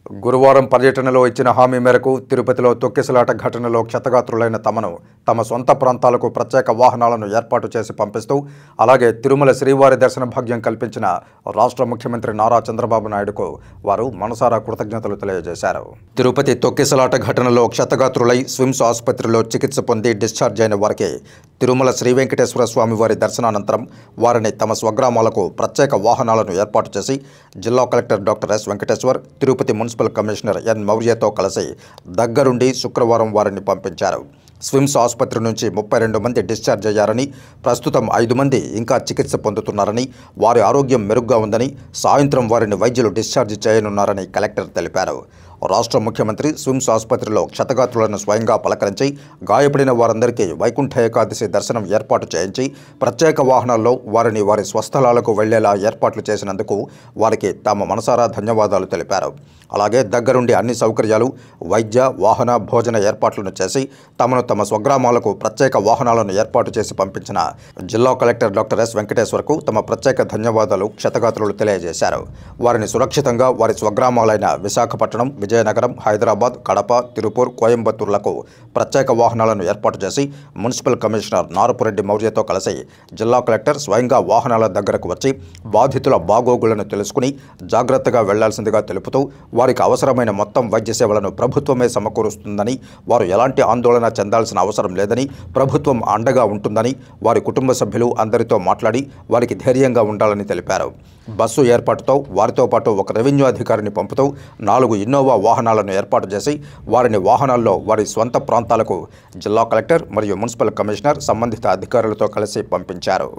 గురువారం పర్యటనలో ఇచ్చిన హామీ మేరకు తిరుపతిలో తొక్కిసలాట ఘటనలో క్షతగాత్రులైన తమను తమ సొంత ప్రాంతాలకు ప్రత్యేక వాహనాలను ఏర్పాటు చేసి పంపిస్తూ అలాగే తిరుమల శ్రీవారి దర్శన భాగ్యం కల్పించిన రాష్ట్ర ముఖ్యమంత్రి నారా చంద్రబాబు నాయుడుకు వారు మనసారా కృతజ్ఞతలు తెలియజేశారు. తిరుపతి తొక్కిసలాట ఘటనలో క్షతగాత్రులై స్విమ్స్ ఆసుపత్రిలో చికిత్స పొంది డిశ్చార్జ్ అయిన వారికి తిరుమల శ్రీ వెంకటేశ్వర స్వామి వారి దర్శనానంతరం వారిని తమ స్వగ్రామాలకు ప్రత్యేక వాహనాలను ఏర్పాటు చేసి జిల్లా collector doctor S Venkateswar, Tirupati municipal commissioner N మౌర్యతో కలిసి దగ్గరుండి శుక్రవారం వారిని పంపించారు. స్విమ్స్ ఆసుపత్రి నుంచి 32 మంది డిశ్చార్జ్ అయ్యారని, ప్రస్తుతం 5 మంది ఇంకా చికిత్స పొందుతున్నారని, వారి ఆరోగ్యం మెరుగ్గా ఉందని, సాయంత్రం వారిని వైద్యులు డిశ్చార్జ్ చేయనున్నారని కలెక్టర్ తెలిపారు. రాష్ట్ర ముఖ్యమంత్రి స్విమ్స్ ఆసుపత్రిలో క్షతగాత్రులను స్వయంగా పలకరించి గాయపడిన వారందరికీ వైకుంఠ ఏకాదశి దర్శనం ఏర్పాటు చేయించి ప్రత్యేక వాహనాల్లో వారిని వారి స్వస్థలాలకు వెళ్లేలా ఏర్పాట్లు చేసినందుకు వారికి తమ మనసారా ధన్యవాదాలు తెలిపారు. అలాగే దగ్గరుండి అన్ని సౌకర్యాలు, వైద్య, వాహన, భోజన ఏర్పాట్లను చేసి తమను తమ స్వగ్రామాలకు ప్రత్యేక వాహనాలను ఏర్పాటు చేసి పంపించిన జిల్లా కలెక్టర్ డాక్టర్ ఎస్ వెంకటేశ్వర్కు తమ ప్రత్యేక ధన్యవాదాలు క్షతగాత్రులు తెలియజేశారు. వారిని సురక్షితంగా వారి స్వగ్రామాలైన విశాఖపట్నం, విజయనగరం, హైదరాబాద్, కడప, తిరుపూర్, కోయంబత్తూర్లకు ప్రత్యేక వాహనాలను ఏర్పాటు చేసి మున్సిపల్ కమిషనర్ నారపురెడ్డి మౌర్యతో కలిసి జిల్లా కలెక్టర్ స్వయంగా వాహనాల దగ్గరకు వచ్చి బాధితుల బాగోగులను తెలుసుకుని జాగ్రత్తగా వెళ్లాల్సిందిగా తెలుపుతూ వారికి అవసరమైన మొత్తం వైద్య సేవలను ప్రభుత్వమే సమకూరుస్తుందని, వారు ఎలాంటి ఆందోళన చెందాల్సిన అవసరం లేదని, ప్రభుత్వం అండగా ఉంటుందని, వారి కుటుంబ సభ్యులు అందరితో మాట్లాడి వారికి ధైర్యంగా ఉండాలని తెలిపారు. బస్సు ఏర్పాటుతో వారితో పాటు ఒక రెవెన్యూ అధికారిని పంపుతూ 4 ఇన్నోవా వాహనాలను ఏర్పాటు చేసి వారిని వాహనాల్లో వారి స్వంత ప్రాంతాలకు జిల్లా కలెక్టర్ మరియు మున్సిపల్ కమిషనర్ సంబంధిత అధికారులతో కలిసి పంపించారు.